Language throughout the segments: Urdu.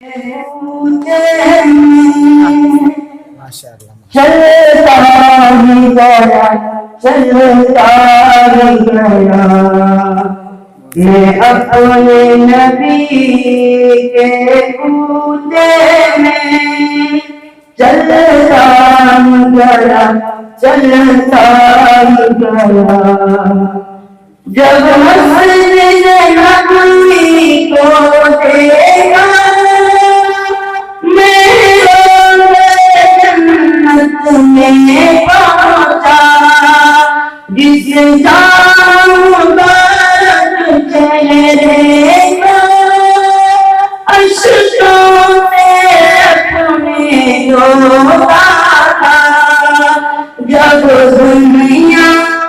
چلتا ہی گیا چلتا ہی گیا میں اپنے نبی کے کوچے میں چلتا ہی گیا چلتا ہی گیا جب مسجد نبوی کو دیکھا میں پہنچا جس جام مبارک چہرے کا اشکوں سے اپنے دھوتا تھا جب دنیا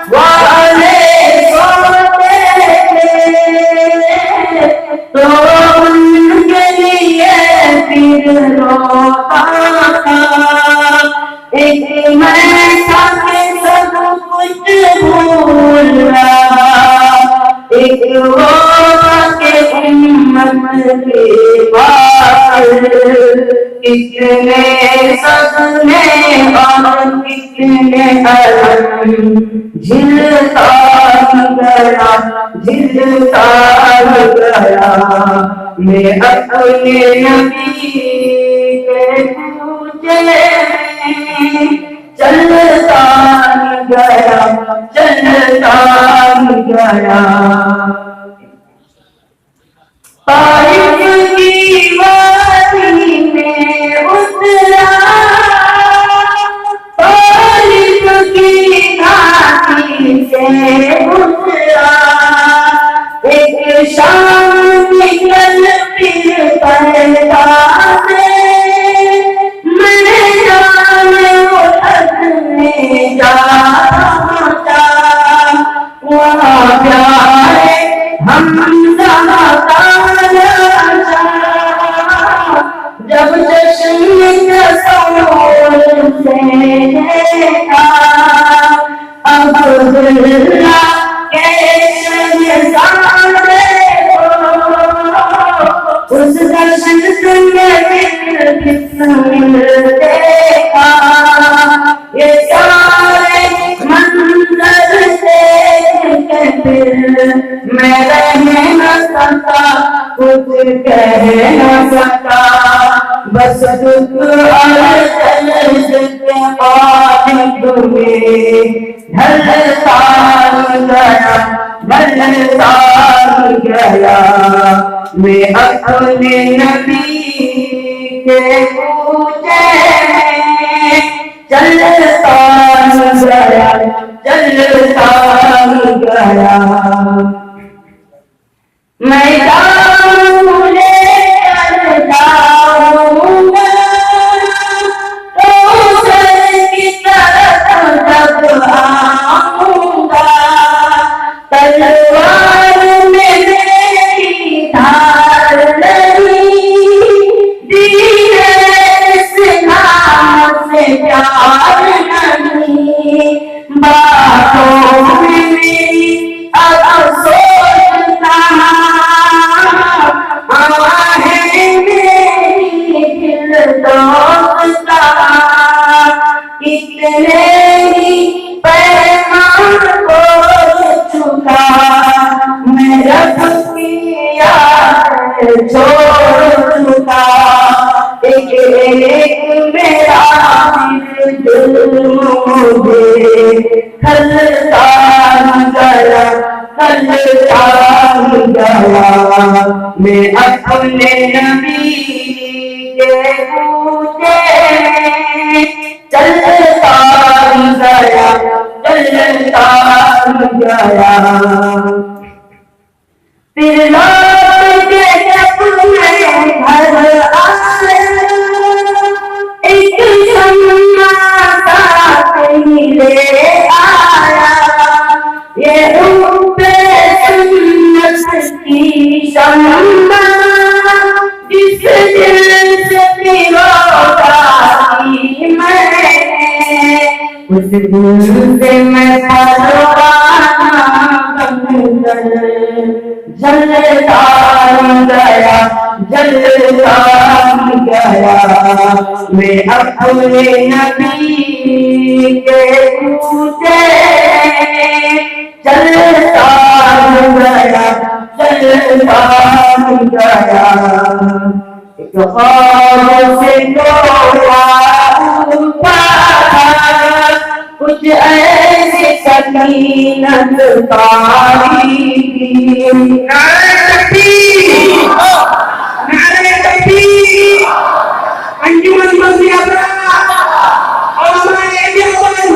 والے سوتے تھے تو ان کے لیے پھر روتا تھا ایک میں تھا کہ سب کچھ بھول رہا ایک وہ تھا کہ امت کے بعد کتنے صدمے اور کتنے الم جھلتا گیا جھلتا گیا میں اپنے نبی کے کوچے چلتا گیا چلتا گیا طائف کی وادی میں اترا طائف کی گھاٹی سے اترا ایک شام نکل پھر پیدا سے وہاں پیارے حمزہ کا نشا جب چشم تصور سے دیکھا عبداللہ کے شہزادے کو اس درشن میں دیکھا یہ سارے منظر میں رہ نہ سکا کچھ کہہ نہ سکا بس دکھ اور درد کے قابل میں ڈھلتا گیا ڈھلتا گیا میں اپنے نبی کے کوچے میں چلتا گیا چلتا گیا میں جاؤں لے کر جاؤں گا کوثر کی طرف جب آؤں گا تلوار میں میری دھار نہیں دین اسلام سے پیار نہیں باتوں میں میری اب سوچتا آہیں میری دل دوستا کتنے ہی پیمان ہو چکا میں رب کی یاد چھوڑ چکا ایک میرا دل مجھے کھلتا گیا کھلتا گیا میں اپنے نبی کے کوچے میں چلتا گیا چلتا گیا پھر لوٹ کے جب میں گھر آیا ایک شمع ساتھ ہی لے آیا یہ روپ سنت کی شمع جس دل سے پیروزی میں اس دل سے میں پروانہ بن کر جلتا گیا جلتا گیا میں اپنے نبی کے کوچے چلتا گیا چلتا گیا ایک خواب سے ٹوٹا کچھ ایسی سکینت پائی نعرہ تکبیر نعرہ تکبیر انجمن مسجد ابرار علماء دیوبند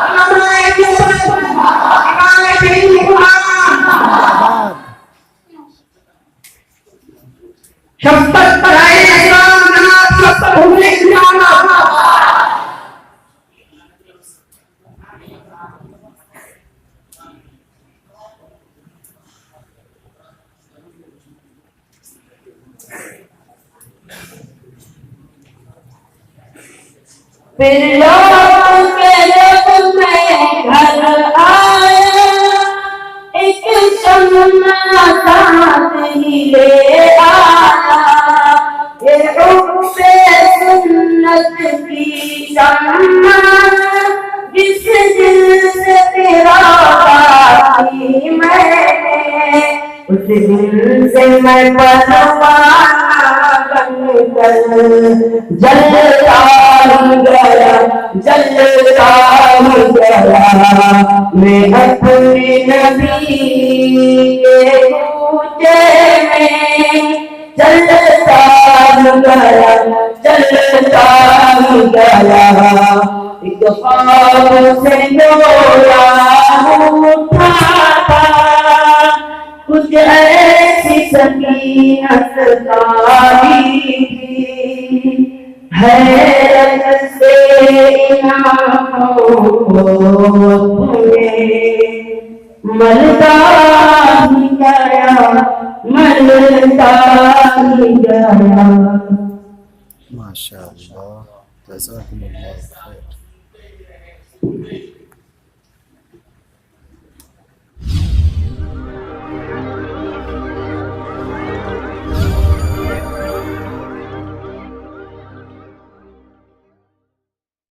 علماء دیوبند امام شریف قرآن شفقت برائے اسلام جناب شفقت حضور اسلام پھر لوٹ کے جب میں گھر آیا ایک شمع ساتھ ہی لے آیا یہ حب سنت کی شمع جس دل سے تیرا باقی میں نے اس دل سے میں پروانہ بن کر جلتا گیا جلتا گیا میں اپنے نبی کے کوچے میں چلتا گیا چلتا گیا ایک خواب سے ڈولا اٹھا تھا کچھ ایسی سکینت تاری تھی حیرت سے آنکھوں کو ملتا ہی گیا ملتا ہی گیا ماشاء اللہ جزاکم اللہ خیر